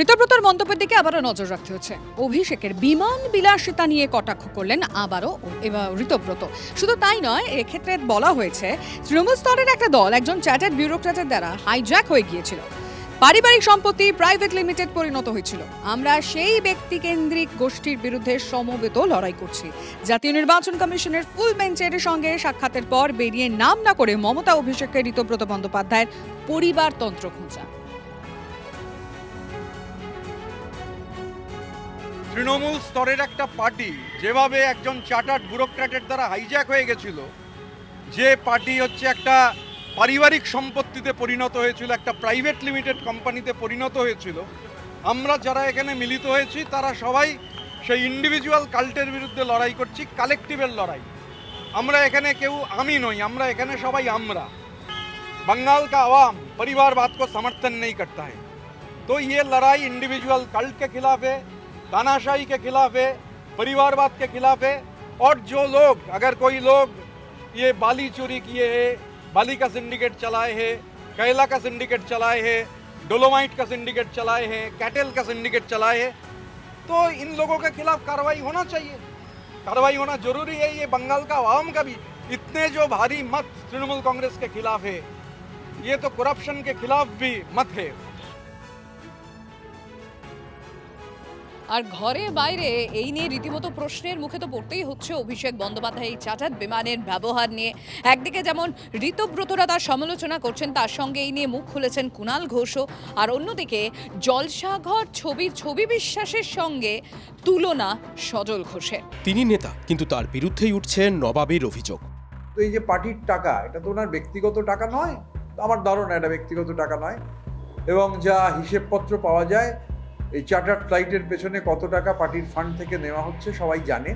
ঋতব্রতর মন্তব্যের দিকে আবারও নজর রাখতে হচ্ছে। অভিষেকের বিমান বিলাসিতা নিয়ে কটাক্ষ করলেন আবারও ঋতব্রত। শুধু তাই নয়, এক্ষেত্রে বলা হয়েছে তৃণমূল স্তরের একটা দল একজন চ্যাটার্ড ব্যুরোক্র্যাটের দ্বারা হাইজ্যাক হয়ে গিয়েছিল, পারিবারিক সম্পত্তি প্রাইভেট লিমিটেড পরিণত হয়েছিল। আমরা সেই ব্যক্তিকেন্দ্রিক গোষ্ঠীর বিরুদ্ধে সমবেত লড়াই করছি। জাতীয় নির্বাচন কমিশনের ফুল বেঞ্চের সঙ্গে সাক্ষাতের পর বেরিয়ে নাম না করে মমতা অভিষেকের ঋতব্রত বন্দ্যোপাধ্যায়ের পরিবারতন্ত্র খোঁজা। তৃণমূল স্তরের একটা পার্টি যেভাবে একজন চার্টার্ড ব্যুরোক্র্যাটের দ্বারা হাইজ্যাক হয়ে গেছিল, যে পার্টি হচ্ছে একটা পারিবারিক সম্পত্তিতে পরিণত হয়েছিল, একটা প্রাইভেট লিমিটেড কোম্পানিতে পরিণত হয়েছিল, আমরা যারা এখানে মিলিত হয়েছি তারা সবাই সেই ইন্ডিভিজুয়াল কাল্টের বিরুদ্ধে লড়াই করছি, কালেকটিভের লড়াই। আমরা এখানে কেউ আমি নই, আমরা এখানে সবাই আমরা। बंगाल का आवाम परिवारवाद को समर्थन नहीं करता है, तो ये लड़ाई इंडिविजुअल कल्ट के खिलाफ है, तानाशाही के खिलाफ है, परिवारवाद के खिलाफ है। और जो लोग, अगर कोई लोग ये बाली चोरी किए हैं, बाली का सिंडिकेट चलाए हैं, कैला का सिंडिकेट चलाए हैं, डोलोमाइट का सिंडिकेट चलाए हैं, कैटल का सिंडिकेट चलाए हैं, तो इन लोगों के खिलाफ कार्रवाई होना चाहिए, कार्रवाई होना जरूरी है। ये बंगाल का आवाम का भी इतने जो भारी मत तृणमूल कांग्रेस के खिलाफ है, ये तो करप्शन के खिलाफ भी मत है। আর ঘরে বাইরে এই নিয়ে রীতিমতো প্রশ্নের মুখে তো পড়তেই হচ্ছে অভিষেক বন্দ্যোপাধ্যায় এই চার্টার্ড বিমানের ব্যবহার নিয়ে। একদিকে যেমন ঋতব্রতরা তার সমালোচনা করছেন, তার সঙ্গে এই নিয়ে মুখ খুলেছেন কুণাল ঘোষও, আর অন্যদিকে জলসাঘর ছবি বিশ্বাসের সঙ্গে তুলনা সজল ঘোষের। তিনি নেতা, কিন্তু তার বিরুদ্ধেই উঠছে নবাবের অভিযোগ। তো এই যে পার্টির টাকা, এটা তো ওনার ব্যক্তিগত টাকা নয়, আমার ধারণা এটা ব্যক্তিগত টাকা নয়। এবং যা হিসেবপত্র পাওয়া যায়, এই চার্টার্ড ফ্লাইটের পেছনে কত টাকা পার্টির ফান্ড থেকে নেওয়া হচ্ছে সবাই জানে।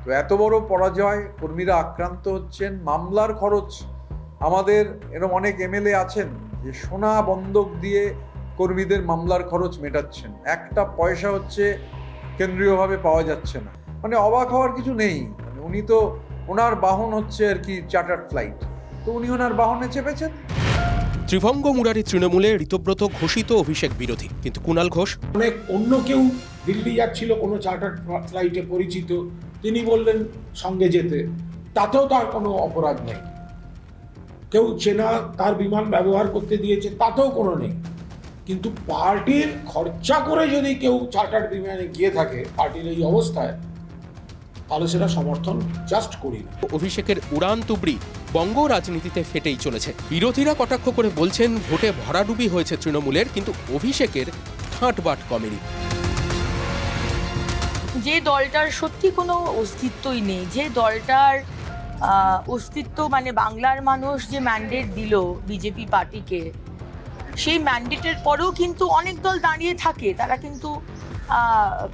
তো এত বড় পরাজয়, কর্মীরা আক্রান্ত হচ্ছেন, মামলার খরচ, আমাদের এরকম অনেক এমএলএ আছেন যে সোনা বন্ধক দিয়ে কর্মীদের মামলার খরচ মেটাচ্ছেন, একটা পয়সা হচ্ছে কেন্দ্রীয়ভাবে পাওয়া যাচ্ছে না। মানে অবাক হওয়ার কিছু নেই। মানে উনি তো, ওনার বাহন হচ্ছে আর কি চার্টার্ড ফ্লাইট, তো উনি ওনার বাহনে চেপেছেন। ত্রিভঙ্গ মুরারি তৃণমূলে ঋতব্রত ঘোষিত অভিষেক বিরোধী, কিন্তু কুণাল ঘোষ অনেক অন্য কেউ দিল্লি যাচ্ছিল কোনো চার্টার্ড ফ্লাইটে পরিচিত, তিনি বললেন সঙ্গে যেতে, তাতেও তার কোনো অপরাধ নেই। কেউ চেনা তার বিমান ব্যবহার করতে দিয়েছে, তাতেও কোনো নেই। কিন্তু পার্টির খরচা করে যদি কেউ চার্টার্ড বিমানে গিয়ে থাকে পার্টির এই অবস্থায়, তাহলে সেটা সমর্থন জাস্ট করি না। অভিষেকের উড়ান তুবড়ি বঙ্গ রাজনীতিতে ফেটেই চলেছে। বিরোধীরা কটাক্ষ করে বলছেন ভোটে ভরাডুবি হয়েছে তৃণমূলের, কিন্তু অভিষেকের ঠাঁটবাট কমেনি। যে দলটার সত্যি কোনো অস্তিত্বই নেই, যে দলটার অস্তিত্ব মানে বাংলার মানুষ যে ম্যান্ডেট দিল বিজেপি পার্টিকে, সেই ম্যান্ডেটের পরেও কিন্তু অনেক দল দাঁড়িয়ে থাকে, তারা কিন্তু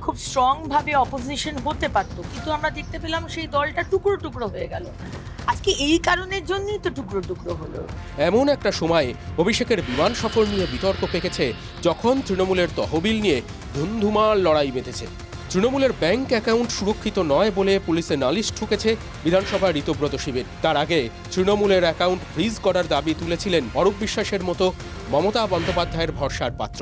খুব স্ট্রংভাবে অপোজিশন হতে পারত, কিন্তু আমরা দেখতে পেলাম সেই দলটা টুকরো টুকরো হয়ে গেল। আজকে এই কারণের জন্যই তো টুকরো টুকরো হলো। এমন একটা সময় অভিষেকের বিমান সফর নিয়ে বিতর্ক পেকেছে, যখন তৃণমূলের তহবিল নিয়ে ধুমধুমার লড়াই বেঁধেছে। তৃণমূলের ব্যাংক অ্যাকাউন্ট সুরক্ষিত নয় বলে পুলিশে নালিশ ঠুকেছে বিধানসভার ঋতব্রত শিবির। তার আগে তৃণমূলের অ্যাকাউন্ট ফ্রিজ করার দাবি তুলেছিলেন অরূপ বিশ্বাসের মতো মমতা বন্দ্যোপাধ্যায়ের ভরসার পাত্র।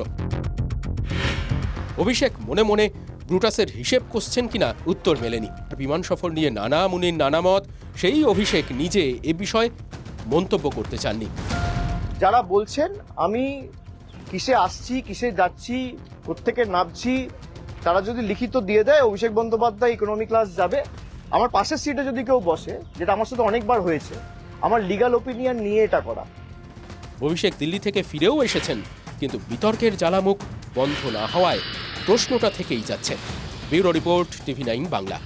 অভিষেক মনে মনে ব্রুটাসের হিসেব করছেন কিনা উত্তর মেলেনি। বিমান সফর নিয়ে নানা মুনির নানা মত, সেই অভিষেক নিজে এ বিষয়ে মন্তব্য করতে চাননি। যারা বলছেন আমি কিসে আসছি, কিসে যাচ্ছি, কোত্থেকে নামছি, তারা যদি লিখিত দিয়ে দেয় অভিষেক বন্দ্যোপাধ্যায় ইকোনমি ক্লাস যাবে, আমার পাশের সিটে যদি কেউ বসে, যেটা আমার সাথে অনেকবার হয়েছে, আমার লিগ্যাল ওপিনিয়ন নিয়ে এটা করা। অভিষেক দিল্লি থেকে ফিরেও এসেছেন, কিন্তু বিতর্কের জ্বালামুখ বন্ধ না হওয়ায় প্রশ্নটা থেকেই যাচ্ছে। Bureau report, TV9 Bangla.